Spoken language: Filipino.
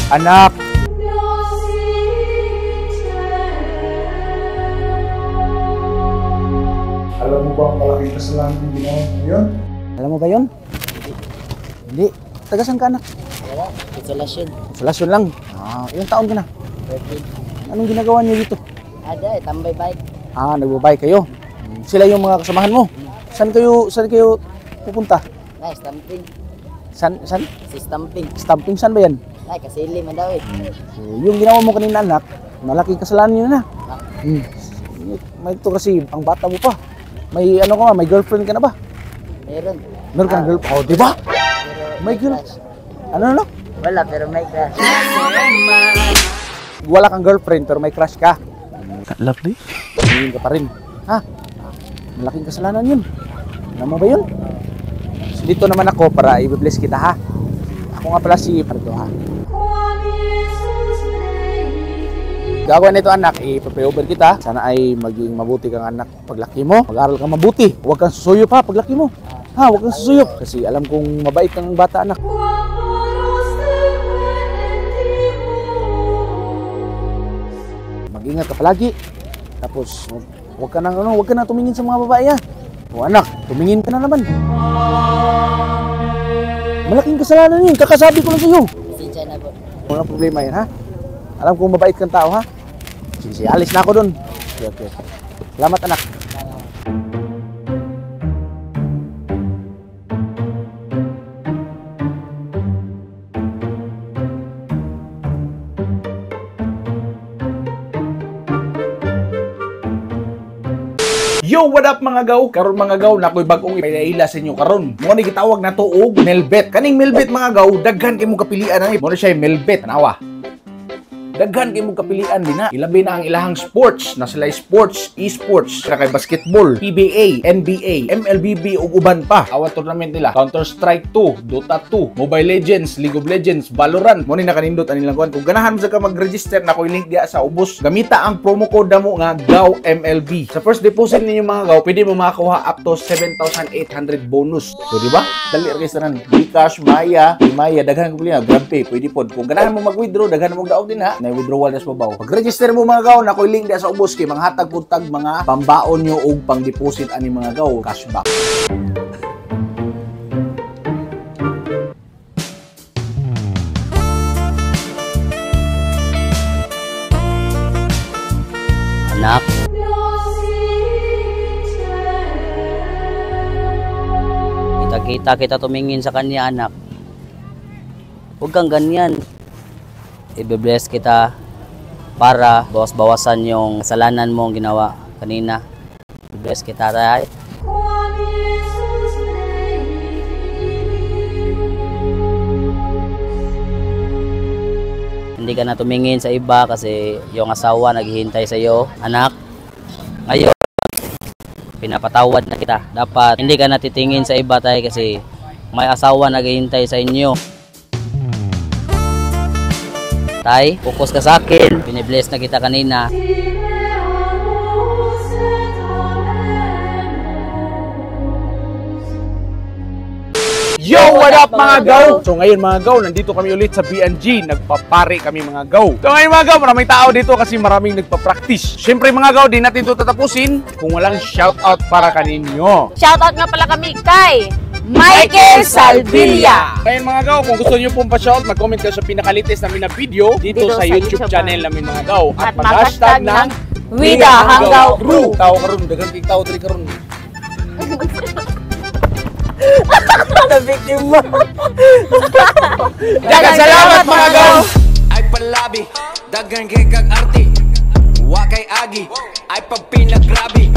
Anak. Alam mo ba ang malaking kasalanan yung ginawa mo yun? Alam mo ba yun? Hindi. Taga saan ka, anak? Wala, isolasyon. Isolasyon lang. Ilang taon ka na? 13. Anong ginagawa niyo dito? Ada, tambay bike. Nagbabay kayo. Sila yung mga kasamahan mo. Saan kayo pupunta? Ay, stamping. Saan? Si stamping. Stamping, saan ba yan? Ay, kasili man daw eh. So, yung ginawa mo kanina, anak, malaking kasalanan yun na. May ito kasi, ang bata mo pa. May ano ka ba? May girlfriend ka na ba? Meron. Meron kang girlfriend? Oh, di ba? Pero May girl. crush. Ano? Wala, pero may crush. Wala kang girlfriend pero may crush ka. Lovely. Tingin ka pa rin. Ha? Malaking kasalanan yun. Alam mo ba yun? So, dito naman ako para i-bless kita, ha? Ako nga pala si Pardo, ha? Gagawin nito, anak, i-pray-over kita. Sana ay maging mabuti kang anak paglaki mo. Mag-aral kang mabuti. Huwag kang susuyop, ha, paglaki mo. Ha, huwag kang susuyop. Kasi alam kong mabait kang bata, anak. Mag-ingat ka palagi. Tapos, huwag ka nang tumingin sa mga babae, ha? O anak, tumingin ka na naman. Malaking kasalanan yun. Kakasabi ko lang sa'yo. Pasensya na po. Walang problema yan, ha? Alam kong mabait kang tao, ha? Sige, alis na ako dun. Okay. Salamat, anak. Yo, what up mga gaw? Karon mga gaw, nakoy bagong ipaila sa inyo karon. Mo ni gitawag nato og Melbet. Kaning Melbet mga gaw, daghan kay mo kapilian ani. Mo na siya Melbet, tanawa. Daghan kay mo kapilian din na. Ilabi na ang ilahang sports, na sila sports, esports, kay basketball, PBA, NBA, MLBB ug uban pa. Awat tournament nila. Counter-Strike 2, Dota 2, Mobile Legends, League of Legends, Valorant. Mo ni nakanindot ani lang kuan. Kung ganahan mo sa ka mag-register na koy link diha sa ubos, gamita ang promo code namo nga GAW-MLB. Sa first deposit ninyo mga gaw, pwede mo makakuha up to 7,800 bonus. So di ba? Dali ra sa nan. Gcash, Maya, daghan ko pila, GrabPay, pwede pod. Kung ganahan mo mag-withdraw, daghan mo daog din ha. Withdrawal na sa babaw. Pag-register mo mga gaw, nakoy link diha sa ubos kay mga hatag puntag mga pambaon nyo og pang-deposit ani mga gaw, cashback. Anak. Kita tumingin sa kanya, anak. Huwag kang ganyan. I-bless kita para bawas-bawasan yung kasalanan mong ginawa kanina. I-bless kita, tay. Hindi ka na tumingin sa iba kasi yung asawa naghihintay sa iyo, anak. Ngayon, pinapatawad na kita. Dapat hindi ka na titingin sa iba, tay, kasi may asawa naghihintay sa inyo. Tay, focus ka sa akin. Binibless na kita kanina. Yo, what up mga gaw? So ngayon mga gaw, nandito kami ulit sa BNG. Nagpapare kami mga gaw. So ngayon mga gaw, maraming tao dito kasi maraming nagpa-practice. Siyempre mga gaw, di natin ito tatapusin kung walang shoutout para kaninyo. Shoutout nga pala kami kay Michael Salvilla. Ngayon mga gaw, kung gusto nyo pong pa-shoutout, mag-comment kayo sa pinaka-latest namin na video dito sa YouTube channel namin mga gaw. At mag-hashtag ng Wida Hanggaw Crew. Tao karon, dagang tao diri karon. Na-victim mo. Dagang salamat mga gaw. Ay palabi, dagang kay kag arti. Wa kay agi, ay pag pinagrabi.